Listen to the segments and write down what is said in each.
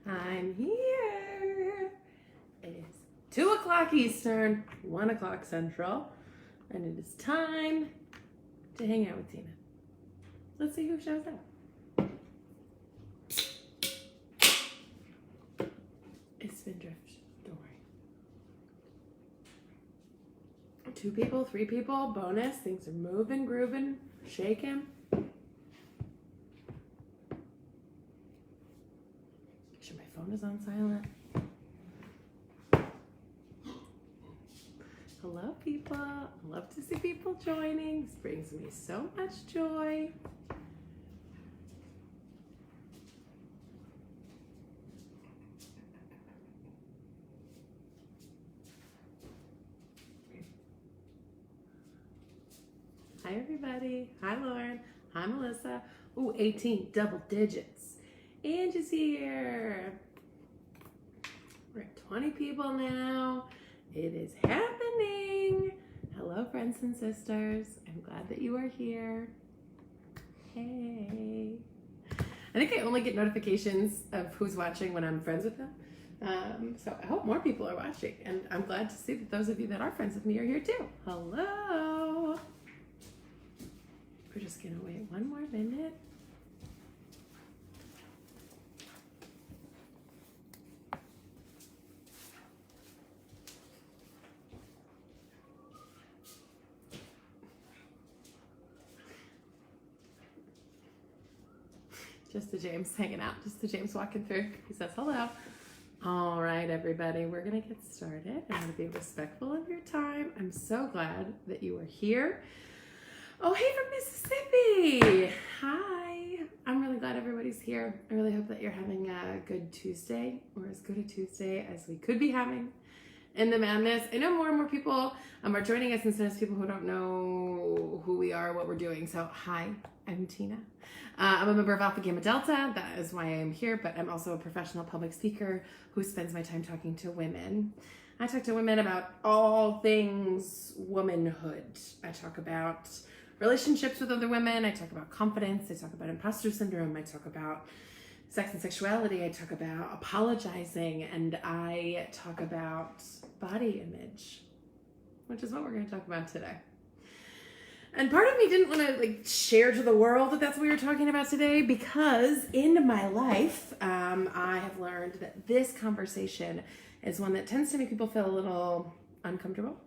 I'm here. It is 2 o'clock Eastern, 1 o'clock Central, and it is time to hang out with Tina. Let's see who shows up. It's Spindrift, don't worry. 2 people, 3 people, bonus. Things are moving, grooving, shaking. Make sure my phone is on silent. Hello, people. I love to see people joining. This brings me so much joy. Hi, everybody. Hi, Lauren. Hi, Melissa. Ooh, 18 double digits. Angie's here. We're at 20 people now. It is happening. Hello, friends and sisters. I'm glad that you are here. Hey. I think I only get notifications of who's watching when I'm friends with them. So I hope more people are watching. And I'm glad to see that those of you that are friends with me are here too. Hello. We're just going to wait one more minute. Just the James hanging out, just the James walking through. He says hello. All right, everybody, we're gonna get started. I'm gonna be respectful of your time. I'm so glad that you are here. Oh, hey, from Mississippi. Hi. I'm really glad everybody's here. I really hope that you're having a good Tuesday, or as good a Tuesday as we could be having in the madness. I know more and more people are joining us, and sometimes people who don't know who we are, what we're doing. So hi, I'm Tina. I'm a member of Alpha Gamma Delta. That is why I am here, but I'm also a professional public speaker who spends my time talking to women. I talk to women about all things womanhood. I talk about relationships with other women. I talk about confidence. I talk about imposter syndrome. I talk about sex and sexuality. I talk about apologizing, and I talk about body image, which is what we're going to talk about today. And part of me didn't want to share to the world that that's what we were talking about today, because in my life, I have learned that this conversation is one that tends to make people feel a little uncomfortable.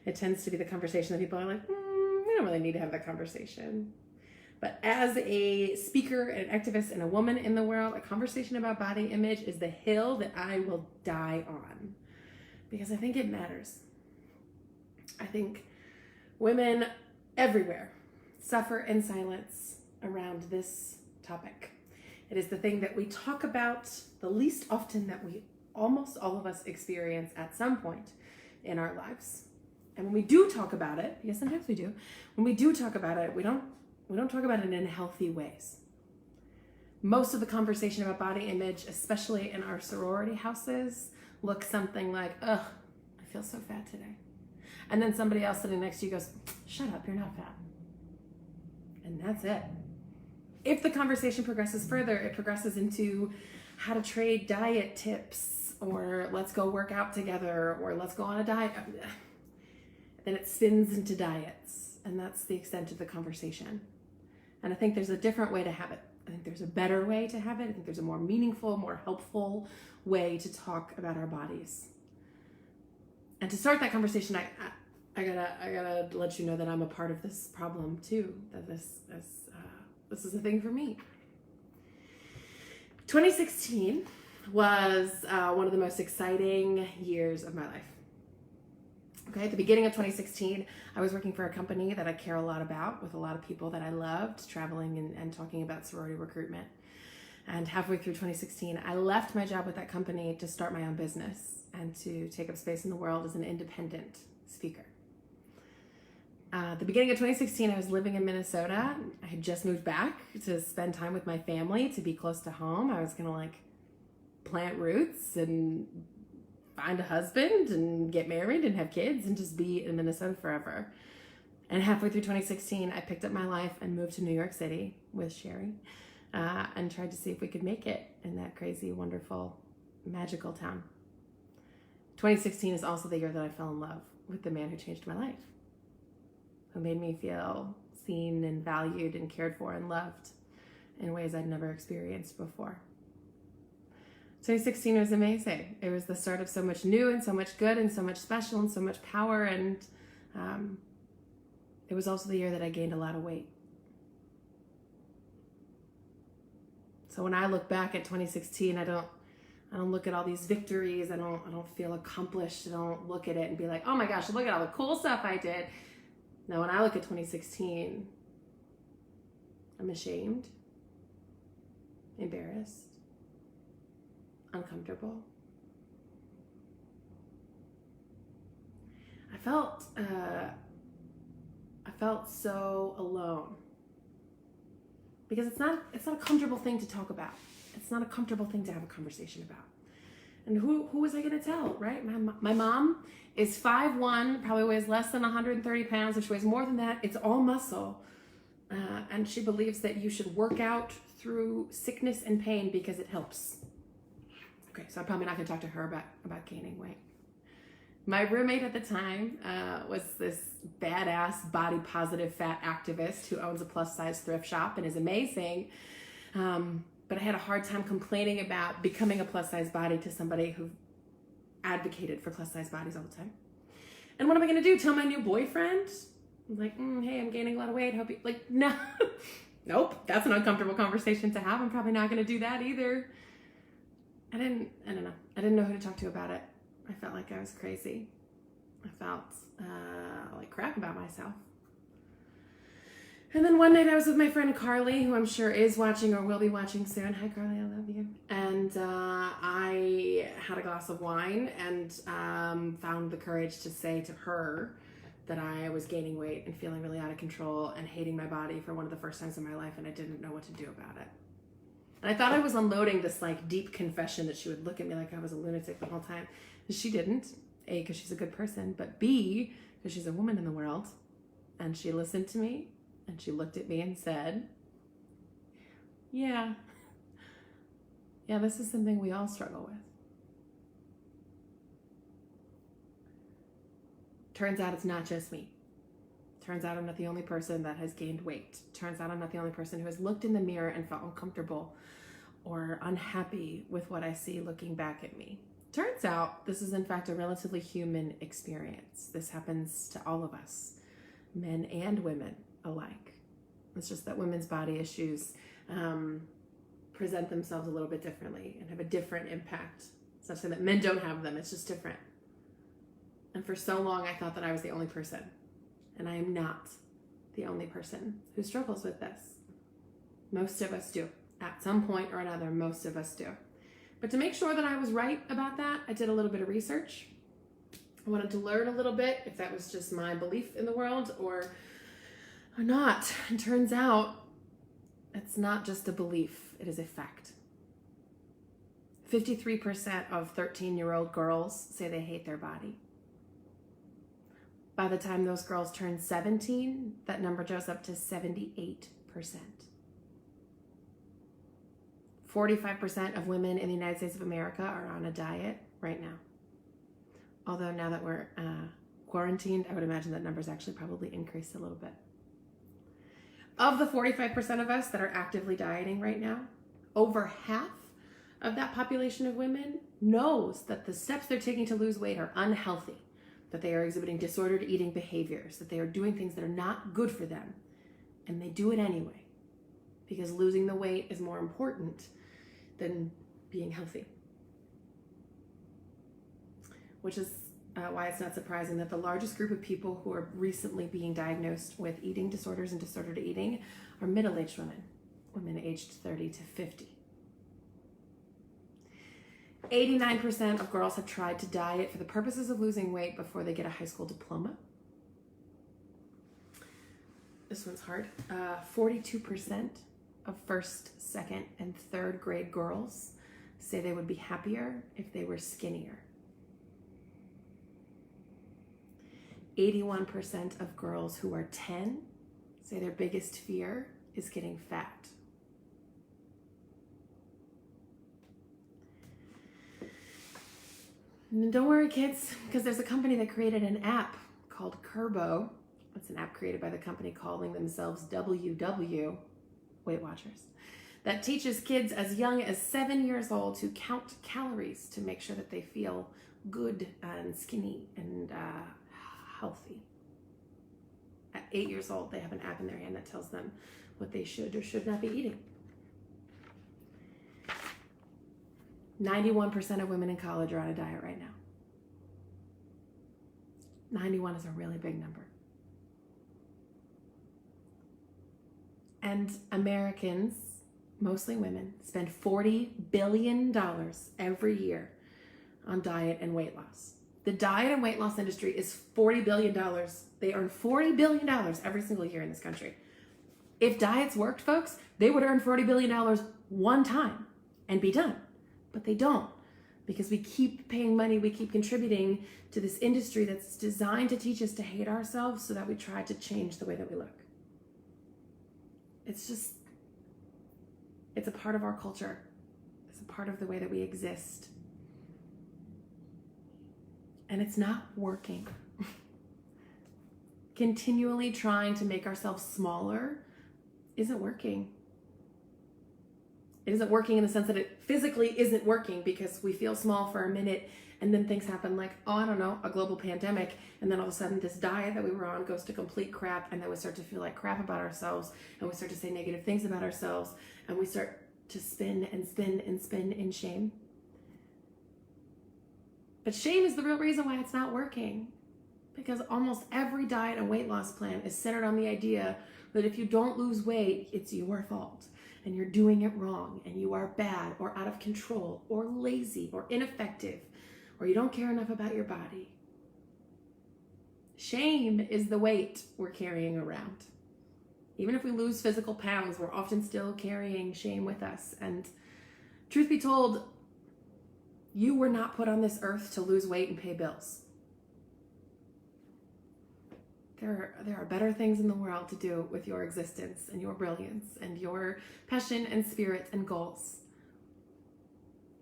It tends to be the conversation that people are like, we don't really need to have that conversation. But as a speaker and an activist and a woman in the world, a conversation about body image is the hill that I will die on, because I think it matters. I think women everywhere suffer in silence around this topic. It is the thing that we talk about the least often, that we almost all of us experience at some point in our lives. And when we do talk about it, because sometimes we do, when we do talk about it, we don't talk about it in healthy ways. Most of the conversation about body image, especially in our sorority houses, looks something like, ugh, I feel so fat today. And then somebody else sitting next to you goes, shut up, you're not fat. And that's it. If the conversation progresses further, it progresses into how to trade diet tips, or let's go work out together, or let's go on a diet. Then it spins into diets, and that's the extent of the conversation. And I think there's a different way to have it. I think there's a better way to have it. I think there's a more meaningful, more helpful way to talk about our bodies. And to start that conversation, I gotta let you know that I'm a part of this problem too. That this is a thing for me. 2016 was one of the most exciting years of my life. Okay, at the beginning of 2016, I was working for a company that I care a lot about, with a lot of people that I loved, traveling and talking about sorority recruitment. And halfway through 2016, I left my job with that company to start my own business and to take up space in the world as an independent speaker. At the beginning of 2016, I was living in Minnesota. I had just moved back to spend time with my family, to be close to home. I was gonna plant roots and find a husband and get married and have kids and just be in Minnesota forever. And halfway through 2016, I picked up my life and moved to New York City with Sherry. and tried to see if we could make it in that crazy, wonderful, magical town. 2016 is also the year that I fell in love with the man who changed my life, who made me feel seen and valued and cared for and loved in ways I'd never experienced before. 2016 was amazing. It was the start of so much new and so much good and so much special and so much power. And it was also the year that I gained a lot of weight. So when I look back at 2016, I don't look at all these victories. I don't feel accomplished. I don't look at it and be like, oh my gosh, look at all the cool stuff I did. No, when I look at 2016, I'm ashamed, embarrassed, uncomfortable. I felt so alone, because it's not a comfortable thing to talk about. It's not a comfortable thing to have a conversation about. And who was I going to tell, right? My mom is 5'1", probably weighs less than 130 pounds. If she weighs more than that, it's all muscle. And she believes that you should work out through sickness and pain because it helps. Okay, so I'm probably not going to talk to her about gaining weight. My roommate at the time was this badass body positive fat activist who owns a plus size thrift shop and is amazing. But I had a hard time complaining about becoming a plus size body to somebody who advocated for plus size bodies all the time. And what am I going to do? Tell my new boyfriend? I'm like, hey, I'm gaining a lot of weight. Hope you, like, no, nope. That's an uncomfortable conversation to have. I'm probably not going to do that either. I don't know. I didn't know who to talk to about it. I felt like I was crazy. I felt like crap about myself. And then one night I was with my friend Carly, who I'm sure is watching or will be watching soon. Hi, Carly, I love you. And I had a glass of wine and found the courage to say to her that I was gaining weight and feeling really out of control and hating my body for one of the first times in my life, and I didn't know what to do about it. And I thought I was unloading this like deep confession that she would look at me like I was a lunatic the whole time. And she didn't. A, because she's a good person, but B, because she's a woman in the world. And she listened to me and she looked at me and said, yeah, this is something we all struggle with. Turns out it's not just me. Turns out I'm not the only person that has gained weight. Turns out I'm not the only person who has looked in the mirror and felt uncomfortable or unhappy with what I see looking back at me. Turns out this is in fact a relatively human experience. This happens to all of us, men and women alike. It's just that women's body issues present themselves a little bit differently and have a different impact. It's not saying that men don't have them, it's just different. And for so long I thought that I was the only person. And I am not the only person who struggles with this. Most of us do. At some point or another, most of us do. But to make sure that I was right about that, I did a little bit of research. I wanted to learn a little bit if that was just my belief in the world or not. And turns out it's not just a belief, it is a fact. 53% of 13-year-old girls say they hate their body. By the time those girls turn 17, that number goes up to 78%. 45% of women in the United States of America are on a diet right now. Although now that we're quarantined, I would imagine that number's actually probably increased a little bit. Of the 45% of us that are actively dieting right now, over half of that population of women knows that the steps they're taking to lose weight are unhealthy, that they are exhibiting disordered eating behaviors, that they are doing things that are not good for them, and they do it anyway, because losing the weight is more important than being healthy. Which is why it's not surprising that the largest group of people who are recently being diagnosed with eating disorders and disordered eating are middle-aged women aged 30 to 50. 89% of girls have tried to diet for the purposes of losing weight before they get a high school diploma. This one's hard. 42% of first, second, and third grade girls say they would be happier if they were skinnier. 81% of girls who are 10 say their biggest fear is getting fat. And don't worry, kids, because there's a company that created an app called Kurbo. It's an app created by the company calling themselves WW, Weight Watchers, that teaches kids as young as 7 years old to count calories to make sure that they feel good and skinny and healthy. At 8 years old, they have an app in their hand that tells them what they should or should not be eating. 91% of women in college are on a diet right now. 91 is a really big number. And Americans, mostly women, spend $40 billion every year on diet and weight loss. The diet and weight loss industry is $40 billion. They earn $40 billion every single year in this country. If diets worked, folks, they would earn $40 billion one time and be done. But they don't, because we keep paying money, we keep contributing to this industry that's designed to teach us to hate ourselves so that we try to change the way that we look. It's a part of our culture. It's a part of the way that we exist. And it's not working. Continually trying to make ourselves smaller isn't working. It isn't working in the sense that it physically isn't working because we feel small for a minute and then things happen like, oh, I don't know, a global pandemic. And then all of a sudden this diet that we were on goes to complete crap. And then we start to feel like crap about ourselves. And we start to say negative things about ourselves. And we start to spin and spin and spin in shame. But shame is the real reason why it's not working. Because almost every diet and weight loss plan is centered on the idea that if you don't lose weight, it's your fault. And you're doing it wrong, and you are bad or out of control or lazy or ineffective, or you don't care enough about your body. Shame is the weight we're carrying around. Even if we lose physical pounds, we're often still carrying shame with us. And truth be told, you were not put on this earth to lose weight and pay bills. There are better things in the world to do with your existence and your brilliance and your passion and spirit and goals.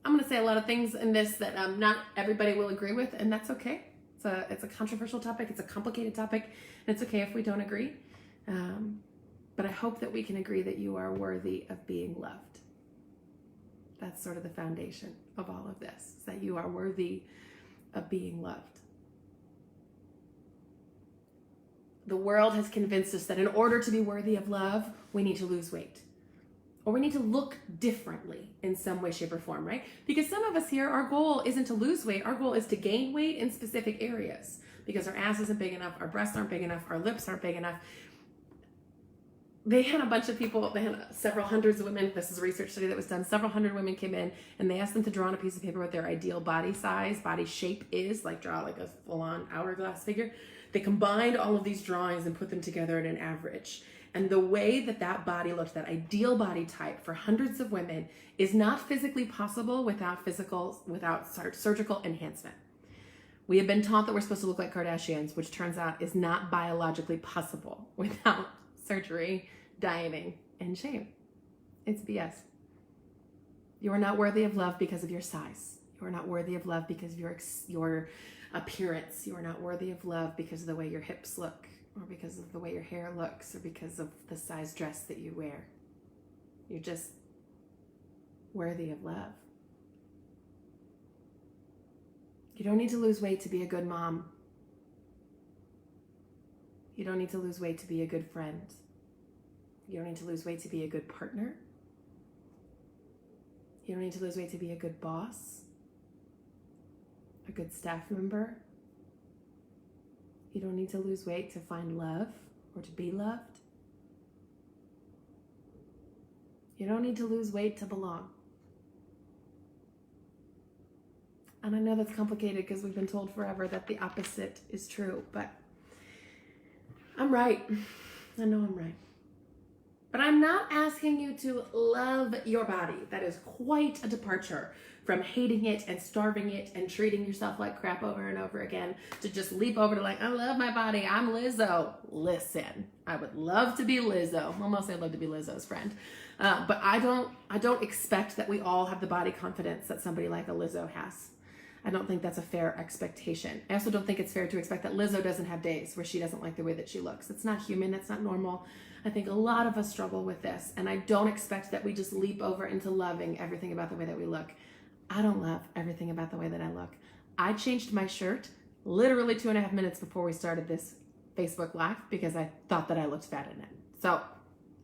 I'm going to say a lot of things in this that not everybody will agree with, and that's okay. It's a controversial topic. It's a complicated topic, and it's okay if we don't agree. But I hope that we can agree that you are worthy of being loved. That's sort of the foundation of all of this, is that you are worthy of being loved. The world has convinced us that in order to be worthy of love, we need to lose weight. Or we need to look differently in some way, shape, or form, right? Because some of us here, our goal isn't to lose weight. Our goal is to gain weight in specific areas. Because our ass isn't big enough, our breasts aren't big enough, our lips aren't big enough. They had a bunch of people, they had several hundreds of women, this is a research study that was done, several hundred women came in and they asked them to draw on a piece of paper what their ideal body size, body shape is, like draw like a full-on hourglass figure. They combined all of these drawings and put them together at an average. And the way that that body looked, that ideal body type for hundreds of women is not physically possible without surgical enhancement. We have been taught that we're supposed to look like Kardashians, which turns out is not biologically possible without surgery, dieting, and shame. It's BS. You are not worthy of love because of your size. You are not worthy of love because of your appearance. You are not worthy of love because of the way your hips look, or because of the way your hair looks, or because of the size dress that you wear. You're just worthy of love. You don't need to lose weight to be a good mom. You don't need to lose weight to be a good friend. You don't need to lose weight to be a good partner. You don't need to lose weight to be a good boss, a good staff member. You don't need to lose weight to find love or to be loved. You don't need to lose weight to belong. And I know that's complicated because we've been told forever that the opposite is true, but I'm right. I know I'm right. But I'm not asking you to love your body. That is quite a departure from hating it and starving it and treating yourself like crap over and over again, to just leap over to like, I love my body, I'm Lizzo. Listen, I would love to be Lizzo. Well, mostly I'd love to be Lizzo's friend. But I don't expect that we all have the body confidence that somebody like a Lizzo has. I don't think that's a fair expectation. I also don't think it's fair to expect that Lizzo doesn't have days where she doesn't like the way that she looks. It's not human. It's not normal. I think a lot of us struggle with this, and I don't expect that we just leap over into loving everything about the way that we look. I don't love everything about the way that I look. I changed my shirt literally 2.5 minutes before we started this Facebook Live because I thought that I looked fat in it. So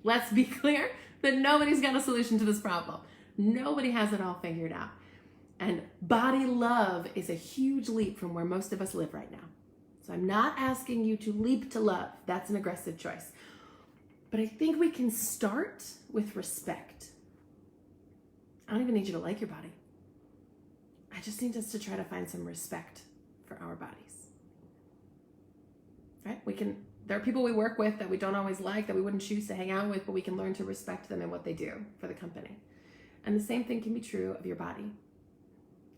let's be clear that nobody's got a solution to this problem. Nobody has it all figured out. And body love is a huge leap from where most of us live right now. So I'm not asking you to leap to love. That's an aggressive choice. But I think we can start with respect. I don't even need you to like your body. I just need us to try to find some respect for our bodies. Right? There are people we work with that we don't always like, that we wouldn't choose to hang out with, but we can learn to respect them and what they do for the company. And the same thing can be true of your body.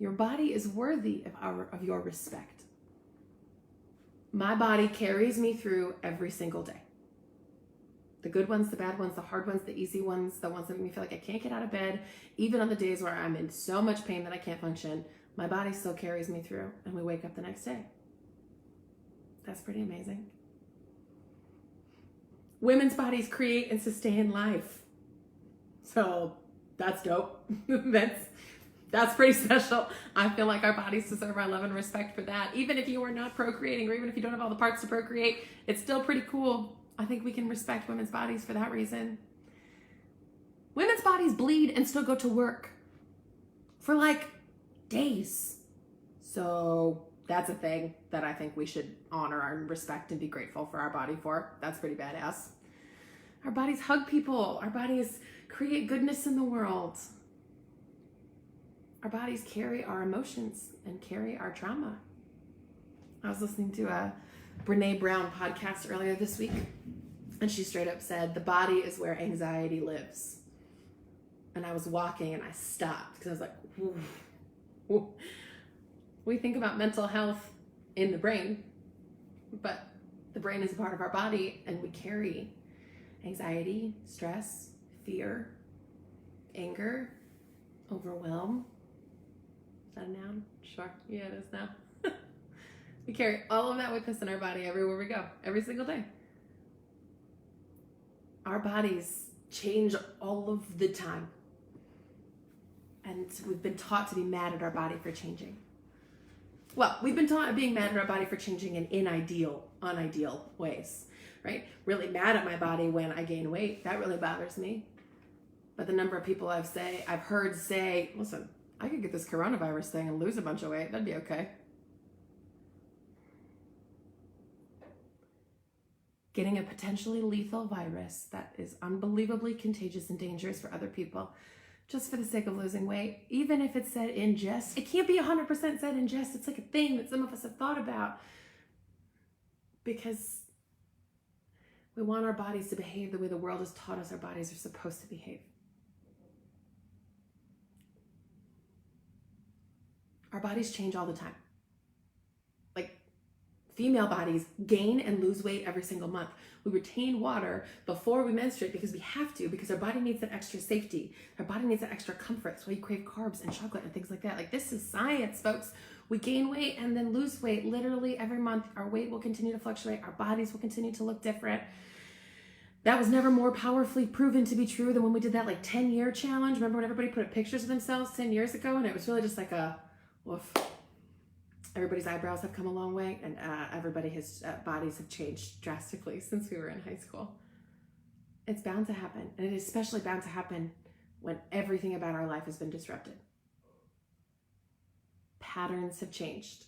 Your body is worthy of your respect. My body carries me through every single day. The good ones, the bad ones, the hard ones, the easy ones, the ones that make me feel like I can't get out of bed. Even on the days where I'm in so much pain that I can't function, my body still carries me through, and we wake up the next day. That's pretty amazing. Women's bodies create and sustain life. So that's dope. That's pretty special. I feel like our bodies deserve our love and respect for that. Even if you are not procreating, or even if you don't have all the parts to procreate, it's still pretty cool. I think we can respect women's bodies for that reason. Women's bodies bleed and still go to work for like days. So that's a thing that I think we should honor and respect and be grateful for our body for. That's pretty badass. Our bodies hug people. Our bodies create goodness in the world. Our bodies carry our emotions and carry our trauma. I was listening to a Brene Brown podcast earlier this week, and she straight up said, the body is where anxiety lives. And I was walking and I stopped because I was like, whew, whew. We think about mental health in the brain, but the brain is a part of our body, and we carry anxiety, stress, fear, anger, overwhelm. Is that a noun? Sure. Yeah, it is now. We carry all of that with us in our body everywhere we go, every single day. Our bodies change all of the time. And we've been taught to be mad at our body for changing. Well, we've been taught being mad at our body for changing in unideal ways, right? Really mad at my body when I gain weight. That really bothers me. But the number of people I've heard say, listen, I could get this coronavirus thing and lose a bunch of weight. That'd be okay. Getting a potentially lethal virus that is unbelievably contagious and dangerous for other people, just for the sake of losing weight, even if it's said in jest. It can't be 100% said in jest. It's like a thing that some of us have thought about because we want our bodies to behave the way the world has taught us our bodies are supposed to behave. Our bodies change all the time. Like, female bodies gain and lose weight every single month. We retain water before we menstruate because we have to, because our body needs that extra safety. Our body needs that extra comfort. So we crave carbs and chocolate and things like that. Like, this is science, folks. We gain weight and then lose weight literally every month. Our weight will continue to fluctuate. Our bodies will continue to look different. That was never more powerfully proven to be true than when we did that like 10-year challenge. Remember when everybody put up pictures of themselves 10 years ago? And it was really just like a, woof. Everybody's eyebrows have come a long way, and everybody's bodies have changed drastically since we were in high school. It's bound to happen, and it is especially bound to happen when everything about our life has been disrupted. Patterns have changed.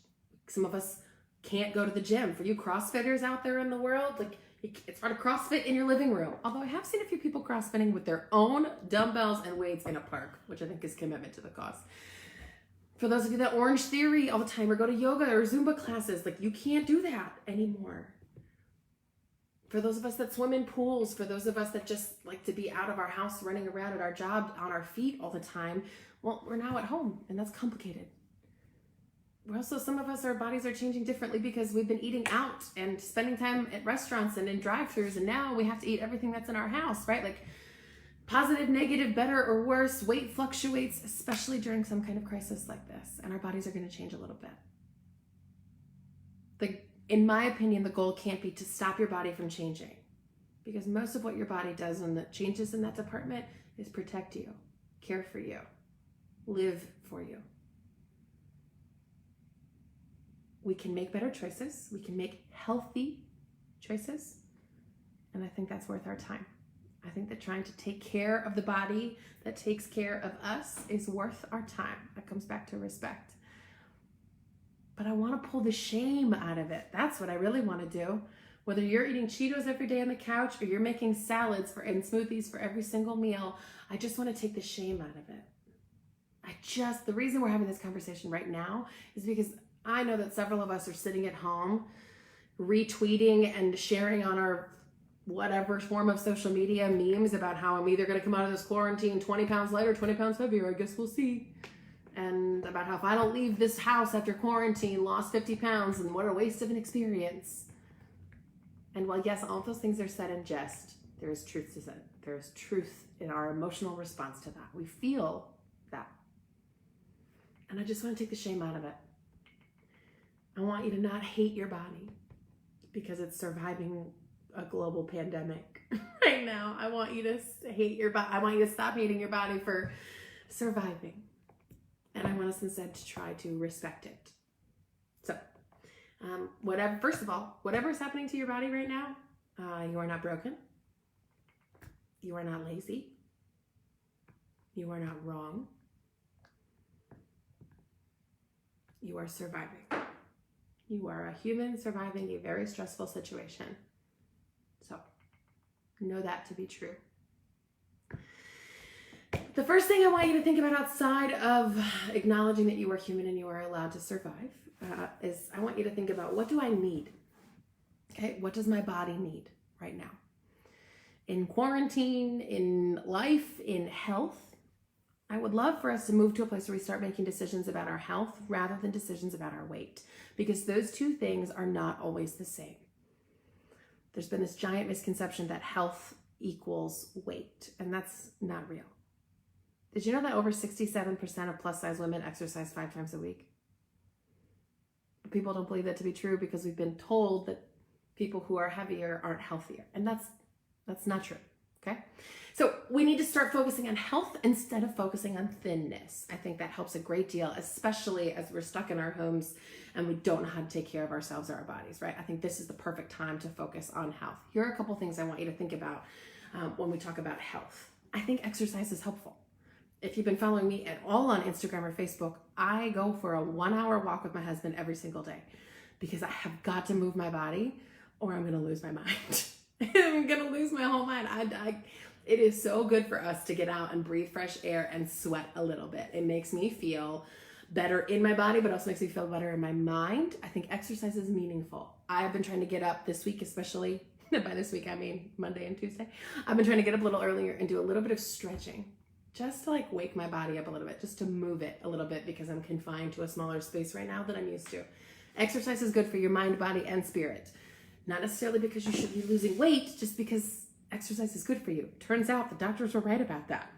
Some of us can't go to the gym. For you CrossFitters out there in the world, like, it's hard to CrossFit in your living room. Although I have seen a few people CrossFitting with their own dumbbells and weights in a park, which I think is commitment to the cause. For those of you that Orange Theory all the time or go to yoga or Zumba classes, like, you can't do that anymore. For those of us that swim in pools, for those of us that just like to be out of our house running around at our job on our feet all the time, well, we're now at home, and that's complicated. We're also, some of us, our bodies are changing differently because we've been eating out and spending time at restaurants and in drive-thrus, and now we have to eat everything that's in our house, right? Like, Positive, negative, better or worse, weight fluctuates, especially during some kind of crisis like this, and our bodies are going to change a little bit. In my opinion, the goal can't be to stop your body from changing, because most of what your body does when it changes in that department is protect you, care for you, live for you. We can make better choices. We can make healthy choices. And I think that's worth our time. I think that trying to take care of the body that takes care of us is worth our time. That comes back to respect. But I want to pull the shame out of it. That's what I really want to do. Whether you're eating Cheetos every day on the couch or you're making salads and smoothies for every single meal, I just want to take the shame out of it. The reason we're having this conversation right now is because I know that several of us are sitting at home retweeting and sharing on our whatever form of social media memes about how I'm either going to come out of this quarantine 20 pounds lighter, 20 pounds heavier, I guess we'll see. And about how if I don't leave this house after quarantine, lost 50 pounds, and what a waste of an experience. And while yes, all those things are said in jest, there is truth to it. There is truth in our emotional response to that. We feel that. And I just want to take the shame out of it. I want you to not hate your body because it's surviving a global pandemic right now. I want you to hate your body. I want you to stop hating your body for surviving. And I want us instead to try to respect it. So, first of all, whatever is happening to your body right now, you are not broken. You are not lazy. You are not wrong. You are surviving. You are a human surviving a very stressful situation. So, know that to be true. The first thing I want you to think about outside of acknowledging that you are human and you are allowed to survive is I want you to think about, what do I need? Okay, what does my body need right now? In quarantine, in life, in health, I would love for us to move to a place where we start making decisions about our health rather than decisions about our weight, because those two things are not always the same. There's been this giant misconception that health equals weight, and that's not real. Did you know that over 67% of plus size women exercise 5 times a week? People don't believe that to be true because we've been told that people who are heavier aren't healthier, and that's not true. Okay, so we need to start focusing on health instead of focusing on thinness. I think that helps a great deal, especially as we're stuck in our homes and we don't know how to take care of ourselves or our bodies, right? I think this is the perfect time to focus on health. Here are a couple things I want you to think about when we talk about health. I think exercise is helpful. If you've been following me at all on Instagram or Facebook, I go for a 1-hour walk with my husband every single day because I have got to move my body or I'm going to lose my mind. I'm going to lose my whole mind. It is so good for us to get out and breathe fresh air and sweat a little bit. It makes me feel better in my body, but also makes me feel better in my mind. I think exercise is meaningful. I've been trying to get up this week, especially, by this week I mean Monday and Tuesday. I've been trying to get up a little earlier and do a little bit of stretching just to wake my body up a little bit, just to move it a little bit because I'm confined to a smaller space right now than I'm used to. Exercise is good for your mind, body, and spirit. Not necessarily because you should be losing weight, just because exercise is good for you. Turns out the doctors were right about that.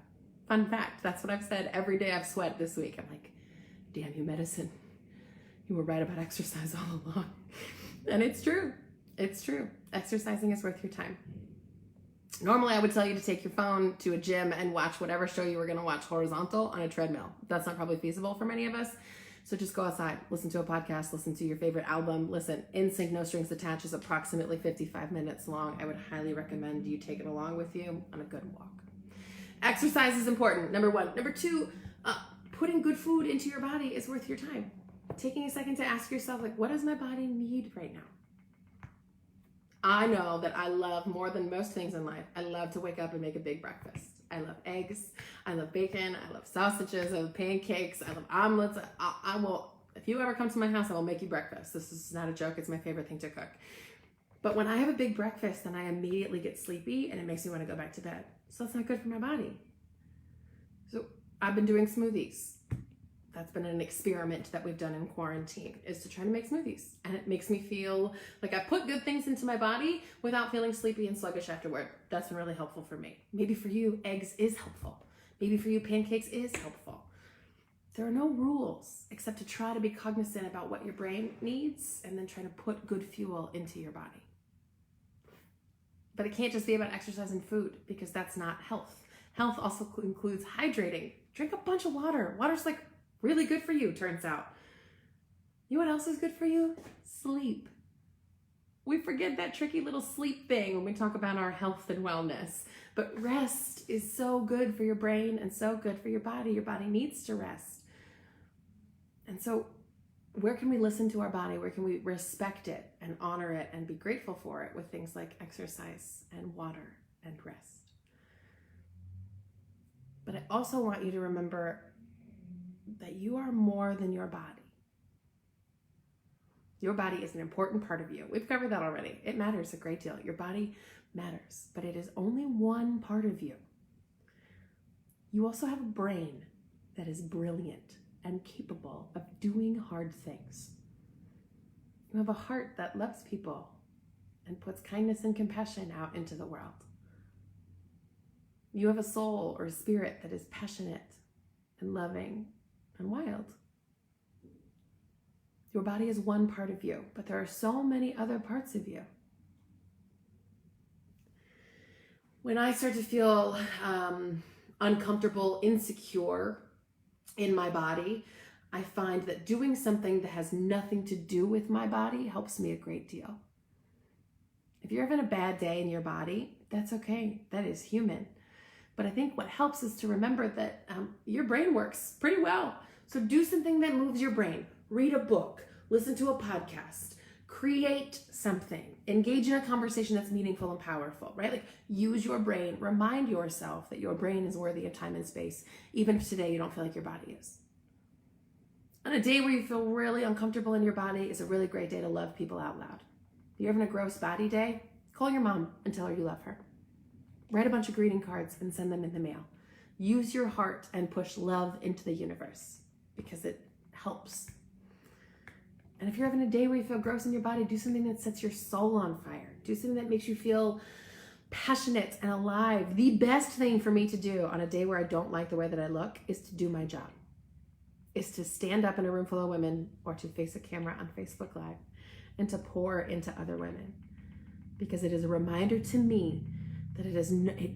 Fun fact, that's what I've said every day I've sweat this week. I'm like, damn you medicine. You were right about exercise all along. And it's true. It's true. Exercising is worth your time. Normally I would tell you to take your phone to a gym and watch whatever show you were going to watch horizontal on a treadmill. That's not probably feasible for many of us. So just go outside, listen to a podcast, listen to your favorite album. Listen, NSYNC No Strings Attached is approximately 55 minutes long. I would highly recommend you take it along with you on a good walk. Exercise is important, number 1. Number 2, putting good food into your body is worth your time. Taking a second to ask yourself, what does my body need right now? I know that I love more than most things in life. I love to wake up and make a big breakfast. I love eggs. I love bacon. I love sausages. I love pancakes. I love omelets. I will, if you ever come to my house, I will make you breakfast. This is not a joke. It's my favorite thing to cook. But when I have a big breakfast, then I immediately get sleepy and it makes me want to go back to bed. So that's not good for my body. So I've been doing smoothies. That's been an experiment that we've done in quarantine, is to try to make smoothies. And it makes me feel like I put good things into my body without feeling sleepy and sluggish afterward. That's been really helpful for me. Maybe for you, eggs is helpful. Maybe for you, pancakes is helpful. There are no rules except to try to be cognizant about what your brain needs and then try to put good fuel into your body. But it can't just be about exercise and food, because that's not health. Health also includes hydrating. Drink a bunch of water. Water's like really good for you, turns out. You know what else is good for you? Sleep. We forget that tricky little sleep thing when we talk about our health and wellness. But rest is so good for your brain and so good for your body. Your body needs to rest. And so where can we listen to our body? Where can we respect it and honor it and be grateful for it with things like exercise and water and rest? But I also want you to remember that you are more than your body. Your body is an important part of you. We've covered that already. It matters a great deal. Your body matters, but it is only one part of you. You also have a brain that is brilliant and capable of doing hard things. You have a heart that loves people and puts kindness and compassion out into the world. You have a soul or a spirit that is passionate and loving and wild. Your body is one part of you, but there are so many other parts of you. When I start to feel uncomfortable, insecure in my body, I find that doing something that has nothing to do with my body helps me a great deal. If you're having a bad day in your body, that's okay. That is human. But I think what helps is to remember that your brain works pretty well. So do something that moves your brain. Read a book, listen to a podcast, create something, engage in a conversation that's meaningful and powerful, right? Like, use your brain, remind yourself that your brain is worthy of time and space, even if today you don't feel like your body is. On a day where you feel really uncomfortable in your body is a really great day to love people out loud. If you're having a gross body day, call your mom and tell her you love her. Write a bunch of greeting cards and send them in the mail. Use your heart and push love into the universe, because it helps. And if you're having a day where you feel gross in your body, do something that sets your soul on fire. Do something that makes you feel passionate and alive. The best thing for me to do on a day where I don't like the way that I look is to do my job. Is to stand up in a room full of women or to face a camera on Facebook Live and to pour into other women. Because it is a reminder to me that it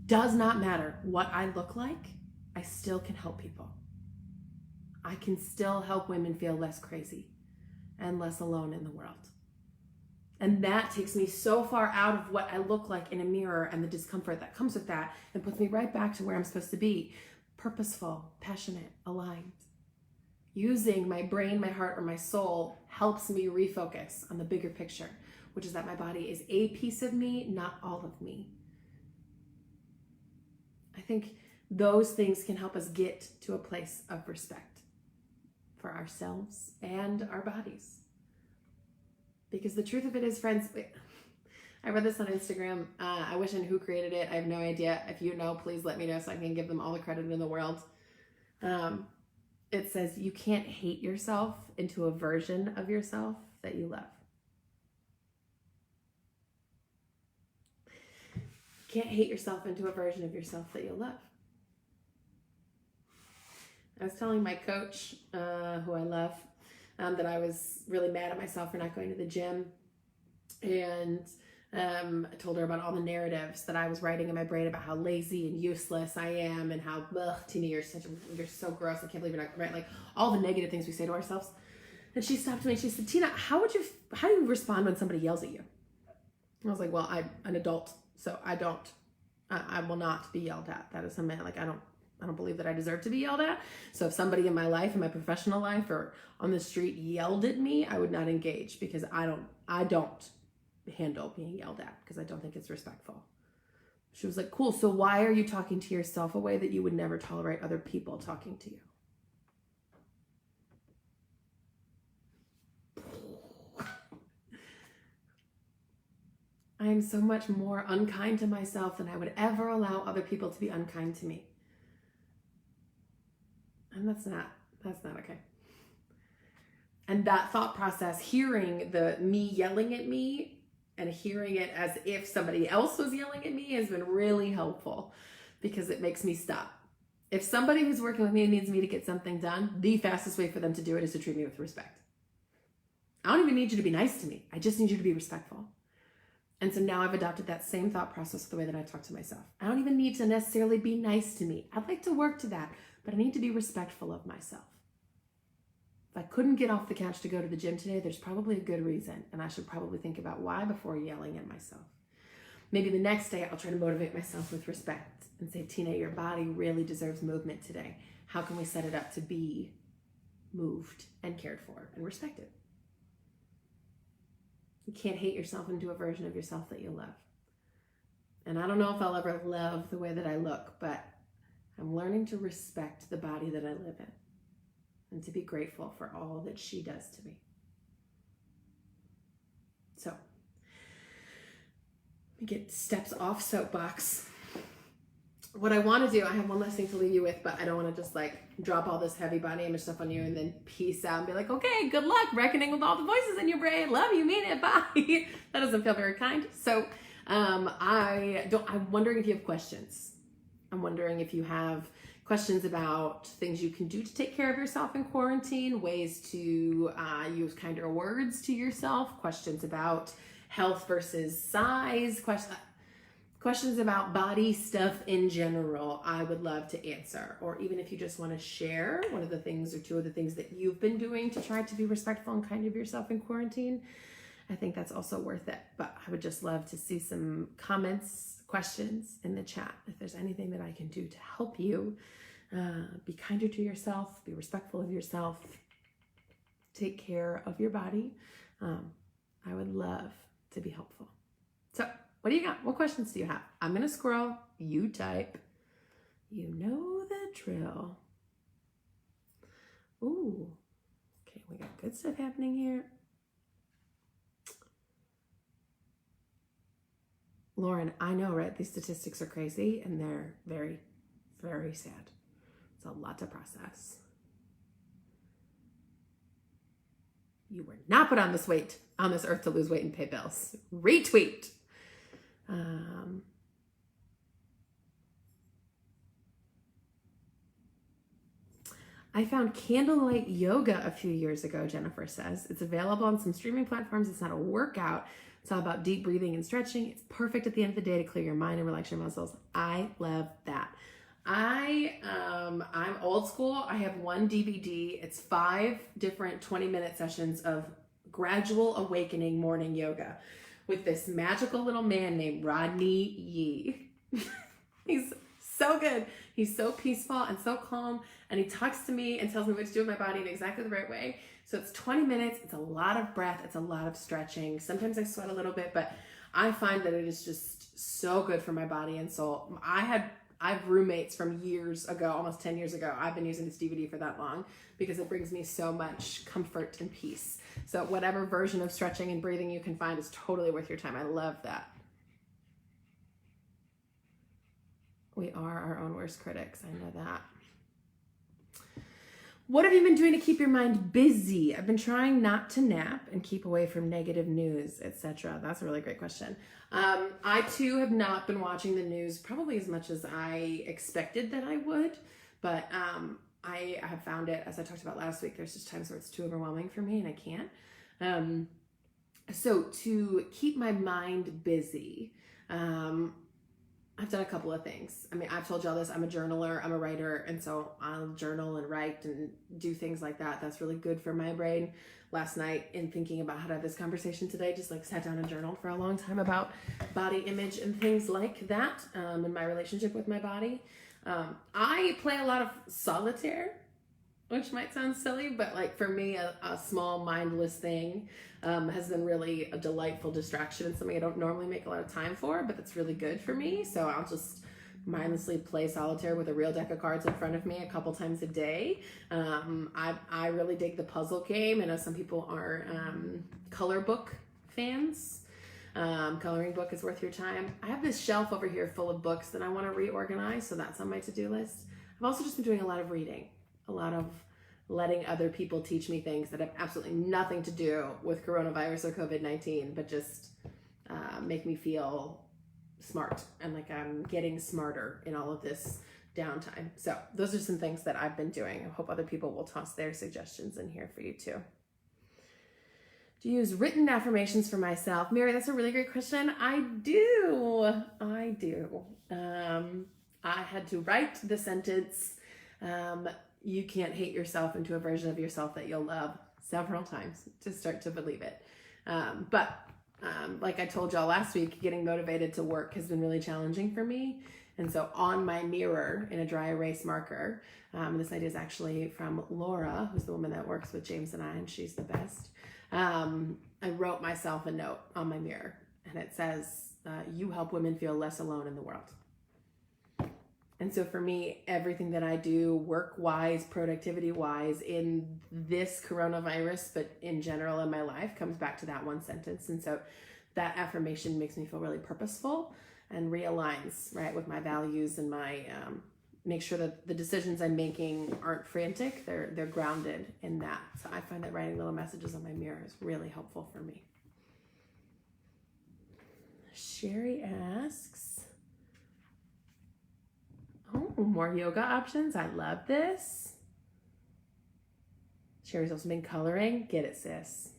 does not matter what I look like, I still can help people. I can still help women feel less crazy and less alone in the world. And that takes me so far out of what I look like in a mirror and the discomfort that comes with that, and puts me right back to where I'm supposed to be. Purposeful, passionate, aligned. Using my brain, my heart, or my soul helps me refocus on the bigger picture, which is that my body is a piece of me, not all of me. I think those things can help us get to a place of respect for ourselves and our bodies. Because the truth of it is, friends, I read this on Instagram. I wish I knew who created it. I have no idea. If you know, please let me know so I can give them all the credit in the world. It says, you can't hate yourself into a version of yourself that you love. You can't hate yourself into a version of yourself that you love. I was telling my coach, who I love, that I was really mad at myself for not going to the gym. And I told her about all the narratives that I was writing in my brain about how lazy and useless I am, and how, Tina, you're so gross. I can't believe you're not right. Like, all the negative things we say to ourselves. And she stopped me and she said, Tina, how do you respond when somebody yells at you? And I was like, well, I'm an adult, so I will not be yelled at. That is something, like, I don't believe that I deserve to be yelled at. So if somebody in my life, in my professional life, or on the street yelled at me, I would not engage, because I don't handle being yelled at, because I don't think it's respectful. She was like, cool, so why are you talking to yourself a way that you would never tolerate other people talking to you? I am so much more unkind to myself than I would ever allow other people to be unkind to me. And that's not That's not okay. And that thought process, hearing me yelling at me and hearing it as if somebody else was yelling at me, has been really helpful because it makes me stop. If somebody who's working with me needs me to get something done, the fastest way for them to do it is to treat me with respect. I don't even need you to be nice to me. I just need you to be respectful. And so now I've adopted that same thought process the way that I talk to myself. I don't even need to necessarily be nice to me. I'd like to work to that, but I need to be respectful of myself. If I couldn't get off the couch to go to the gym today, there's probably a good reason, and I should probably think about why before yelling at myself. Maybe the next day I'll try to motivate myself with respect and say, Tina, your body really deserves movement today. How can we set it up to be moved and cared for and respected? You can't hate yourself into a version of yourself that you love. And I don't know if I'll ever love the way that I look, but I'm learning to respect the body that I live in and to be grateful for all that she does to me. So, let me get steps off soapbox. What I want to do, I have one last thing to leave you with, but I don't want to just like drop all this heavy body image stuff on you and then peace out and be like, okay, good luck reckoning with all the voices in your brain. Love you, mean it, bye. That doesn't feel very kind. So I'm wondering if you have questions. I'm wondering if you have questions about things you can do to take care of yourself in quarantine, ways to use kinder words to yourself, questions about health versus size, questions about body stuff in general. I would love to answer. Or even if you just want to share one of the things or two of the things that you've been doing to try to be respectful and kind of yourself in quarantine, I think that's also worth it. But I would just love to see some comments, questions in the chat. If there's anything that I can do to help you be kinder to yourself, be respectful of yourself, take care of your body, I would love to be helpful. So what do you got? What questions do you have? I'm going to scroll. You type. You know the drill. Ooh. Okay, we got good stuff happening here. Lauren, I know, right? These statistics are crazy and they're very, very sad. It's a lot to process. You were not put on this earth to lose weight and pay bills. Retweet. I found Candlelight Yoga a few years ago, Jennifer says. It's available on some streaming platforms. It's not a workout. It's all about deep breathing and stretching. It's perfect at the end of the day to clear your mind and relax your muscles. I love that. I'm old school. I have one DVD. It's 5 different 20-minute sessions of gradual awakening morning yoga with this magical little man named Rodney Yee. He's so good. He's so peaceful and so calm, and he talks to me and tells me what to do with my body in exactly the right way. So it's 20 minutes. It's a lot of breath. It's a lot of stretching. Sometimes I sweat a little bit, but I find that it is just so good for my body and soul. I have roommates from years ago, almost 10 years ago. I've been using this DVD for that long because it brings me so much comfort and peace. So whatever version of stretching and breathing you can find is totally worth your time. I love that. We are our own worst critics. I know that. What have you been doing to keep your mind busy? I've been trying not to nap and keep away from negative news, etc. That's a really great question. I too have not been watching the news probably as much as I expected that I would, but I have found it, as I talked about last week, there's just times where it's too overwhelming for me and I can't. So to keep my mind busy, I've done a couple of things. I mean, I've told y'all this, I'm a journaler, I'm a writer, and so I'll journal and write and do things like that. That's really good for my brain. Last night, in thinking about how to have this conversation today, just like sat down and journaled for a long time about body image and things like that, and my relationship with my body. I play a lot of solitaire, which might sound silly, but like for me, a small mindless thing has been really a delightful distraction and something I don't normally make a lot of time for, but it's really good for me. So I'll just mindlessly play solitaire with a real deck of cards in front of me a couple times a day. I really dig the puzzle game. I know some people are color book fans. Coloring book is worth your time. I have this shelf over here full of books that I want to reorganize, so that's on my to-do list. I've also just been doing a lot of reading, a lot of letting other people teach me things that have absolutely nothing to do with coronavirus or COVID-19, but just make me feel smart and like I'm getting smarter in all of this downtime. So those are some things that I've been doing. I hope other people will toss their suggestions in here for you too. Do you use written affirmations for myself? Mary, that's a really great question. I do. I had to write the sentence, you can't hate yourself, into a version of yourself that you'll love, several times to start to believe it. But like I told y'all last week, getting motivated to work has been really challenging for me. And so on my mirror in a dry erase marker, this idea is actually from Laura, who's the woman that works with James and I, and she's the best. I wrote myself a note on my mirror, and it says, you help women feel less alone in the world. And so for me, everything that I do work-wise, productivity-wise in this coronavirus, but in general in my life, comes back to that one sentence. And so that affirmation makes me feel really purposeful and realigns, right, with my values and my, make sure that the decisions I'm making aren't frantic. They're grounded in that. So I find that writing little messages on my mirror is really helpful for me. Sherry asks, oh, more yoga options. I love this. Sherry's also been coloring. Get it, sis.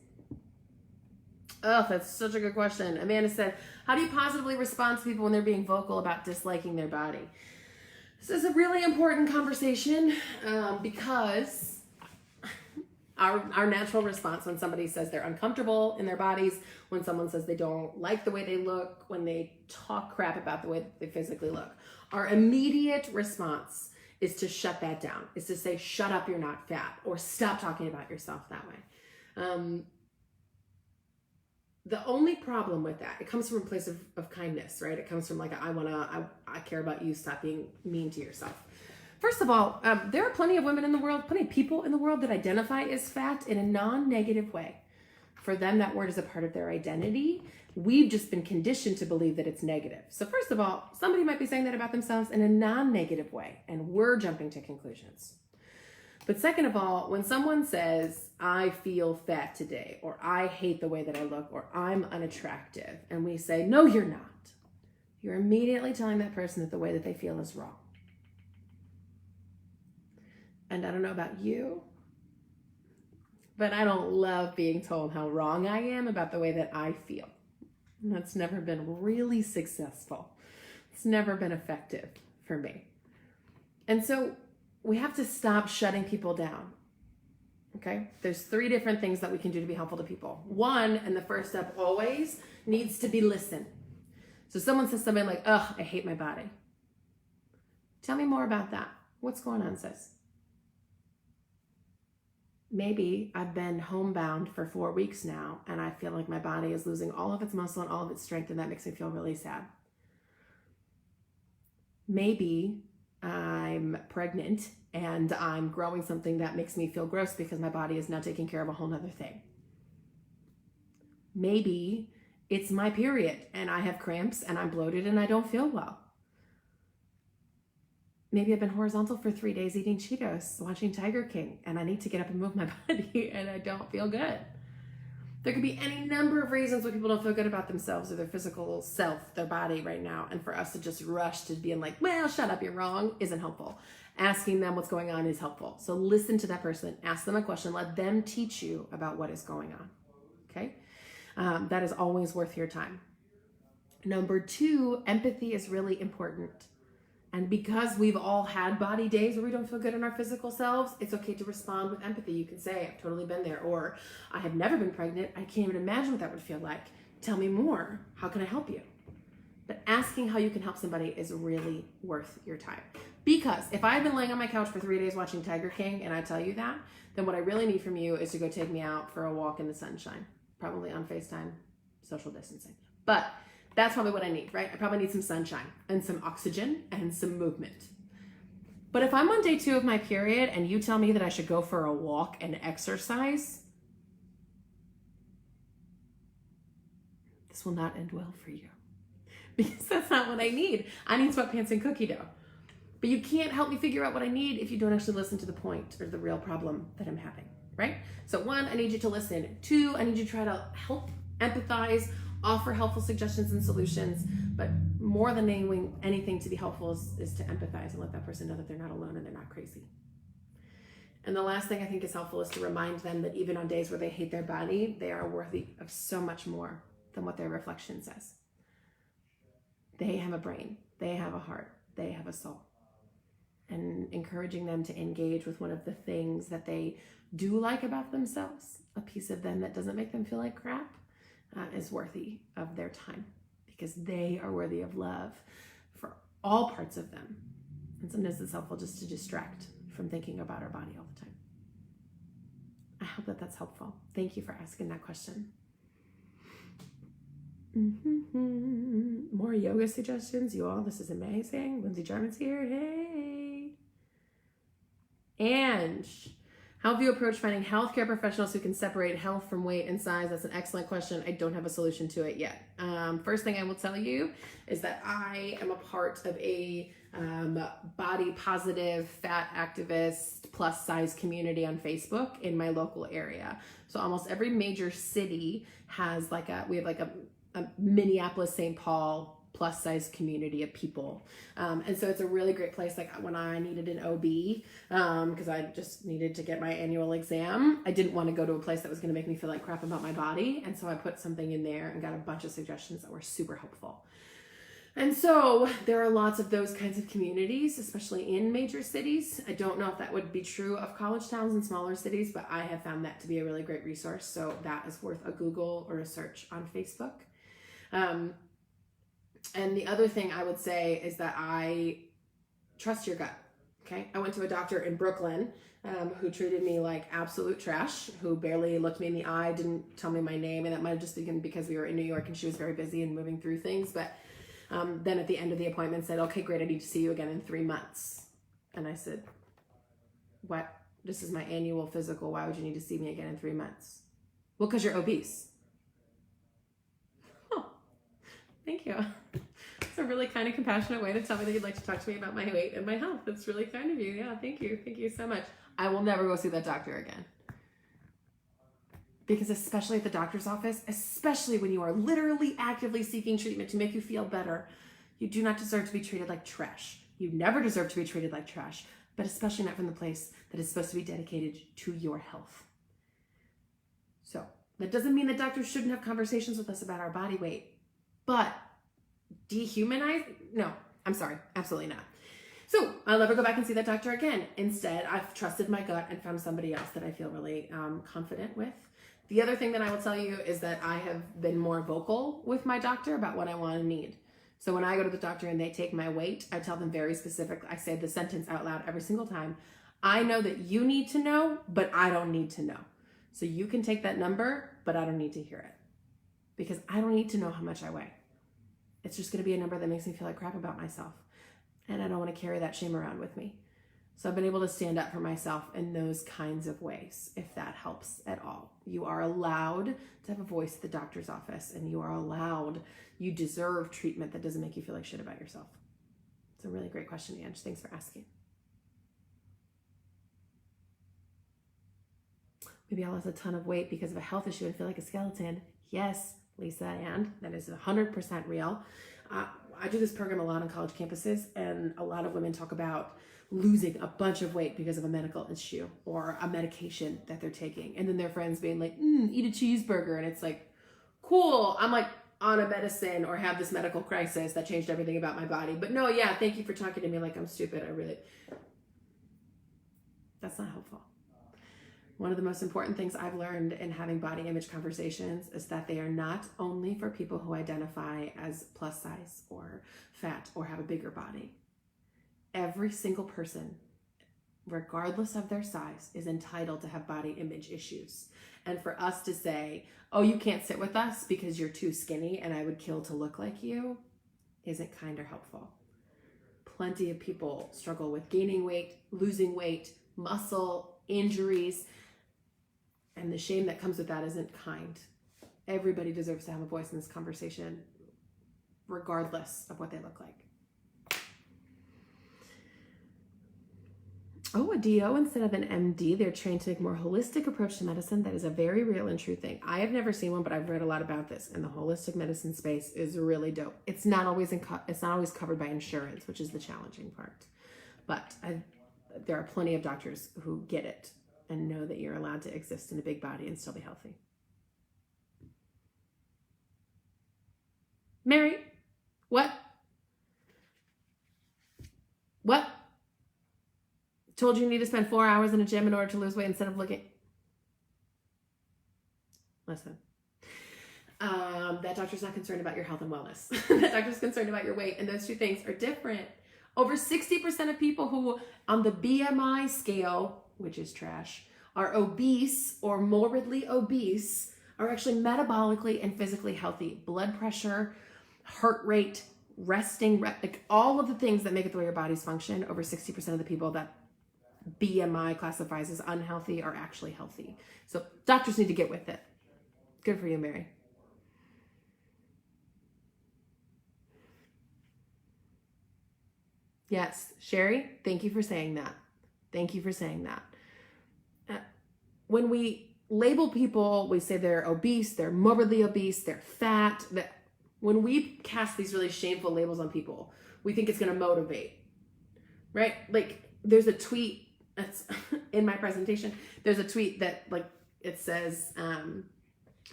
Oh, that's such a good question. Amanda said, how do you positively respond to people when they're being vocal about disliking their body? This is a really important conversation because our natural response when somebody says they're uncomfortable in their bodies, when someone says they don't like the way they look, when they talk crap about the way that they physically look, our immediate response is to shut that down, is to say, shut up, you're not fat, or stop talking about yourself that way. The only problem with that, it comes from a place of kindness, right? It comes from like, I care about you, stop being mean to yourself. First of all, there are plenty of women in the world, plenty of people in the world that identify as fat in a non-negative way. For them, that word is a part of their identity. We've just been conditioned to believe that it's negative. So first of all, somebody might be saying that about themselves in a non-negative way, and we're jumping to conclusions. But second of all, when someone says, I feel fat today, or I hate the way that I look, or I'm unattractive, and we say, no, you're not, you're immediately telling that person that the way that they feel is wrong. And I don't know about you, but I don't love being told how wrong I am about the way that I feel. That's never been really successful. It's never been effective for me. And so we have to stop shutting people down. Okay? There's 3 different things that we can do to be helpful to people. One, and the first step always, needs to be listen. So someone says something like, ugh, I hate my body. Tell me more about that. What's going on, sis? Maybe I've been homebound for 4 weeks now, and I feel like my body is losing all of its muscle and all of its strength, and that makes me feel really sad. Maybe I'm pregnant and I'm growing something that makes me feel gross because my body is now taking care of a whole nother thing. Maybe it's my period and I have cramps and I'm bloated and I don't feel well. Maybe I've been horizontal for 3 days eating Cheetos, watching Tiger King, and I need to get up and move my body and I don't feel good. There could be any number of reasons why people don't feel good about themselves or their physical self, their body right now. And for us to just rush to being like, well, shut up, you're wrong, isn't helpful. Asking them what's going on is helpful. So listen to that person, ask them a question, let them teach you about what is going on, okay? That is always worth your time. Number 2, empathy is really important. And because we've all had body days where we don't feel good in our physical selves, it's okay to respond with empathy. You can say, I've totally been there, or I have never been pregnant. I can't even imagine what that would feel like. Tell me more. How can I help you? But asking how you can help somebody is really worth your time. Because if I've been laying on my couch for 3 days watching Tiger King and I tell you that, then what I really need from you is to go take me out for a walk in the sunshine, probably on FaceTime, social distancing. But that's probably what I need, right? I probably need some sunshine and some oxygen and some movement. But if I'm on day 2 of my period and you tell me that I should go for a walk and exercise, this will not end well for you. Because that's not what I need. I need sweatpants and cookie dough. But you can't help me figure out what I need if you don't actually listen to the point or the real problem that I'm having, right? So 1, I need you to listen. 2, I need you to try to help, empathize, offer helpful suggestions and solutions. But more than anything to be helpful is to empathize and let that person know that they're not alone and they're not crazy. And the last thing I think is helpful is to remind them that even on days where they hate their body, they are worthy of so much more than what their reflection says. They have a brain, they have a heart, they have a soul. And encouraging them to engage with one of the things that they do like about themselves, a piece of them that doesn't make them feel like crap, is worthy of their time, because they are worthy of love for all parts of them. And sometimes it's helpful just to distract from thinking about our body all the time. I hope that that's helpful. Thank you for asking that question. More yoga suggestions, you all. This is amazing. Lindsay Jarman's here. Hey. And how have you approached finding healthcare professionals who can separate health from weight and size? That's an excellent question. I don't have a solution to it yet. First thing I will tell you is that I am a part of a body positive, fat activist, plus size community on Facebook in my local area. So almost every major city has we have a Minneapolis, St. Paul plus size community of people. And so it's a really great place. Like when I needed an OB, because I just needed to get my annual exam, I didn't want to go to a place that was going to make me feel like crap about my body. And so I put something in there and got a bunch of suggestions that were super helpful. And so there are lots of those kinds of communities, especially in major cities. I don't know if that would be true of college towns and smaller cities, but I have found that to be a really great resource. So that is worth a Google or a search on Facebook. And the other thing I would say is that I trust your gut. Okay. I went to a doctor in Brooklyn, who treated me like absolute trash, who barely looked me in the eye, didn't tell me my name. And that might've just been because we were in New York and she was very busy and moving through things. But then at the end of the appointment said, okay, great. I need to see you again in 3 months. And I said, what? This is my annual physical. Why would you need to see me again in 3 months? Well, because you're obese. Oh, thank you. It's a really kind of compassionate way to tell me that you'd like to talk to me about my weight and my health. That's really kind of you. Yeah, thank you. Thank you so much. I will never go see that doctor again. Because especially at the doctor's office, especially when you are literally actively seeking treatment to make you feel better, you do not deserve to be treated like trash. You never deserve to be treated like trash, but especially not from the place that is supposed to be dedicated to your health. So that doesn't mean that doctors shouldn't have conversations with us about our body weight, but dehumanize? No, I'm sorry, absolutely not. So I'll never go back and see that doctor again. Instead, I've trusted my gut and found somebody else that I feel really confident with. The other thing that I will tell you is that I have been more vocal with my doctor about what I want and need. So when I go to the doctor and they take my weight, I tell them very specifically, I say the sentence out loud every single time. I know that you need to know, but I don't need to know. So you can take that number, but I don't need to hear it. Because I don't need to know how much I weigh. It's just going to be a number that makes me feel like crap about myself. And I don't want to carry that shame around with me. So I've been able to stand up for myself in those kinds of ways, if that helps at all. You are allowed to have a voice at the doctor's office, and you deserve treatment that doesn't make you feel like shit about yourself. It's a really great question, Ange. Thanks for asking. Maybe I lost a ton of weight because of a health issue and feel like a skeleton. Yes, Lisa, and that is 100% real. I do this program a lot on college campuses, and a lot of women talk about losing a bunch of weight because of a medical issue or a medication that they're taking. And then their friends being like, eat a cheeseburger. And it's like, cool. I'm like on a medicine or have this medical crisis that changed everything about my body. But no, yeah, thank you for talking to me like I'm stupid. That's not helpful. One of the most important things I've learned in having body image conversations is that they are not only for people who identify as plus size or fat or have a bigger body. Every single person, regardless of their size, is entitled to have body image issues. And for us to say, oh, you can't sit with us because you're too skinny and I would kill to look like you, isn't kind or helpful. Plenty of people struggle with gaining weight, losing weight, muscle, injuries, and the shame that comes with that isn't kind. Everybody deserves to have a voice in this conversation, regardless of what they look like. Oh, a DO instead of an MD. They're trained to take a more holistic approach to medicine. That is a very real and true thing. I have never seen one, but I've read a lot about this, and the holistic medicine space is really dope. It's not always covered by insurance, which is the challenging part. But there are plenty of doctors who get it and know that you're allowed to exist in a big body and still be healthy. Mary, what? What? Told you need to spend 4 hours in a gym in order to lose weight instead of looking. Listen, that doctor's not concerned about your health and wellness. That doctor's concerned about your weight, and those two things are different. Over 60% of people who on the BMI scale, which is trash, are obese or morbidly obese are actually metabolically and physically healthy. Blood pressure, heart rate, resting, like all of the things that make it the way your bodies function, over 60% of the people that BMI classifies as unhealthy are actually healthy. So doctors need to get with it. Good for you, Mary. Yes, Sherry, thank you for saying that. Thank you for saying that. When we label people, we say they're obese, they're morbidly obese, they're fat. When we cast these really shameful labels on people, we think it's going to motivate, right? Like there's a tweet that's in my presentation. There's a tweet that like it says,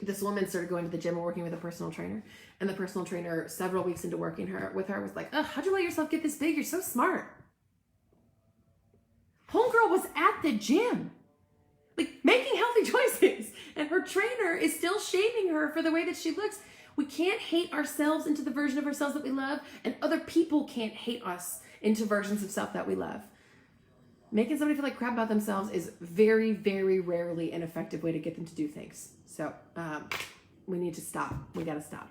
this woman started going to the gym and working with a personal trainer, and the personal trainer several weeks into working with her was like, oh, how'd you let yourself get this big? You're so smart. Homegirl was at the gym, like making healthy choices, and her trainer is still shaming her for the way that she looks. We can't hate ourselves into the version of ourselves that we love, and other people can't hate us into versions of self that we love. Making somebody feel like crap about themselves is very, very rarely an effective way to get them to do things. So we need to stop. We got to stop.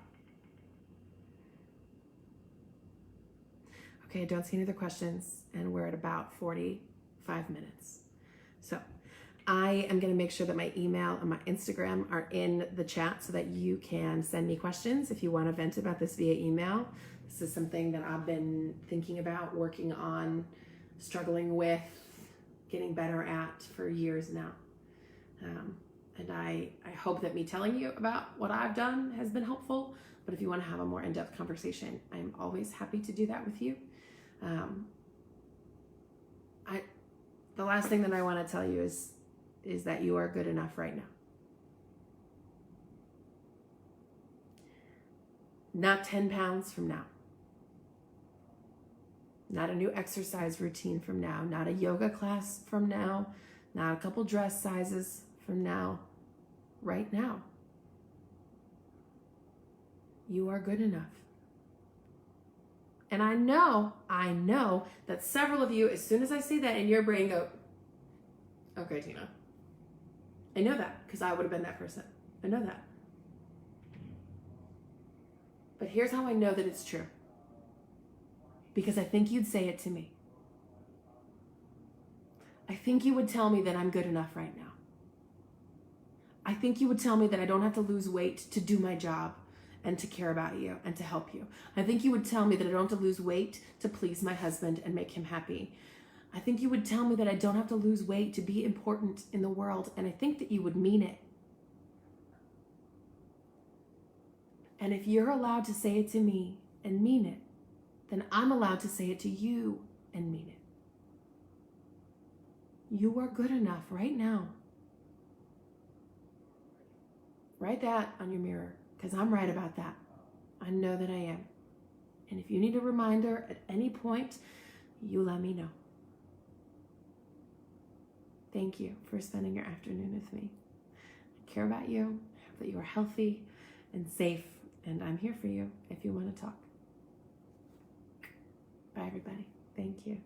Okay, I don't see any other questions, and we're at about 45 minutes. So I am going to make sure that my email and my Instagram are in the chat so that you can send me questions if you want to vent about this via email. This is something that I've been thinking about, working on, struggling with, getting better at for years now. And I hope that me telling you about what I've done has been helpful. But if you want to have a more in-depth conversation, I'm always happy to do that with you. The last thing that I want to tell you is that you are good enough right now. Not 10 pounds from now. Not a new exercise routine from now. Not a yoga class from now. Not a couple dress sizes from now. Right now. You are good enough. And I know that several of you, as soon as I say that in your brain, go, okay, Tina. I know that because I would have been that person. I know that. But here's how I know that it's true. Because I think you'd say it to me. I think you would tell me that I'm good enough right now. I think you would tell me that I don't have to lose weight to do my job and to care about you and to help you. I think you would tell me that I don't have to lose weight to please my husband and make him happy. I think you would tell me that I don't have to lose weight to be important in the world, and I think that you would mean it. And if you're allowed to say it to me and mean it, then I'm allowed to say it to you and mean it. You are good enough right now. Write that on your mirror, because I'm right about that. I know that I am. And if you need a reminder at any point, you let me know. Thank you for spending your afternoon with me. I care about you. I hope that you are healthy and safe, and I'm here for you if you want to talk. Bye, everybody. Thank you.